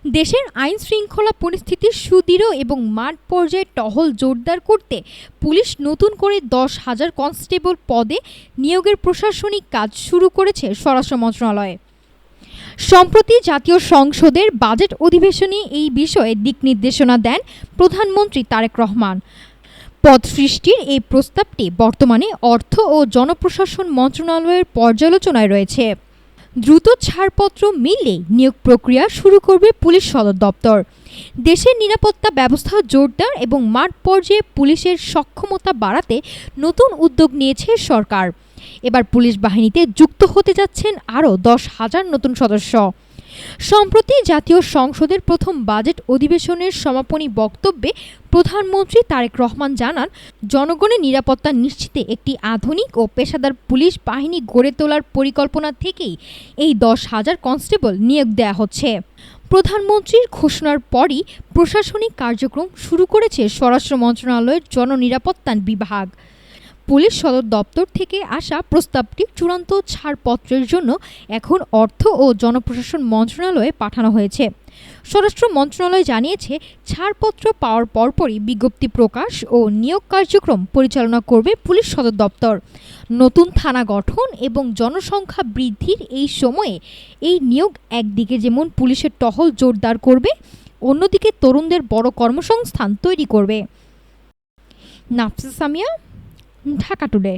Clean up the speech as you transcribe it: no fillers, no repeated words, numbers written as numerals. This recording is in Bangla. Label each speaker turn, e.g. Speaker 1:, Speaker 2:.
Speaker 1: দেশের আইন শৃঙ্খলা পরিস্থিতি সুদৃঢ় এবং মাঠ পর্যায়ে টহল জোরদার করতে পুলিশ নতুন করে 10,000 কনস্টেবল পদে নিয়োগের প্রশাসনিক কাজ শুরু করেছে স্বরাষ্ট্র মন্ত্রণালয়। সম্প্রতি জাতীয় সংসদের বাজেট অধিবেশনে এই বিষয়ে দিক নির্দেশনা দেন প্রধানমন্ত্রী তারেক রহমান। পদ সৃষ্টির এই প্রস্তাবটি বর্তমানে অর্থ ও জনপ্রশাসন মন্ত্রণালয়ের পর্যালোচনায় রয়েছে। দ্রুত ছাড়পত্র মিললেই নিয়োগ প্রক্রিয়া শুরু করবে পুলিশ সদর দপ্তর। দেশের নিরাপত্তা ব্যবস্থা জোরদার এবং মাঠ পর্যায়ে পুলিশের সক্ষমতা বাড়াতে নতুন উদ্যোগ নিয়েছে সরকার। এবার পুলিশ বাহিনীতে যুক্ত হতে যাচ্ছেন আরও 10,000 নতুন সদস্য। সম্প্রতি জাতীয় সংসদের প্রথম বাজেট অধিবেশনের সমাপনী বক্তব্যে প্রধানমন্ত্রী তারেক রহমান জানান, জনগণের নিরাপত্তা নিশ্চিতে একটি আধুনিক ও পেশাদার পুলিশ বাহিনী গড়ে তোলার পরিকল্পনা থেকেই এই 10,000 কনস্টেবল নিয়োগ দেওয়া হচ্ছে। প্রধানমন্ত্রীর ঘোষণার পরই প্রশাসনিক কার্যক্রম শুরু করেছে স্বরাষ্ট্র মন্ত্রণালয়ের জননিরাপত্তা বিভাগ। পুলিশ সদর দপ্তর থেকে আসা প্রস্তাবটি চূড়ান্ত ছাড়পত্রের জন্য এখন অর্থ ও জনপ্রশাসন মন্ত্রণালয়ে পাঠানো হয়েছে। স্বরাষ্ট্র মন্ত্রণালয় জানিয়েছে, ছাড়পত্র পাওয়ার পরপরই বিজ্ঞপ্তি প্রকাশ ও নিয়োগ কার্যক্রম পরিচালনা করবে পুলিশ সদর দপ্তর। নতুন থানা গঠন এবং জনসংখ্যা বৃদ্ধির এই সময়ে এই নিয়োগ একদিকে যেমন পুলিশের টহল জোরদার করবে, অন্যদিকে তরুণদের বড় কর্মসংস্থান তৈরি করবে। নাফসা সামিয়া, ঢাকা টুডে।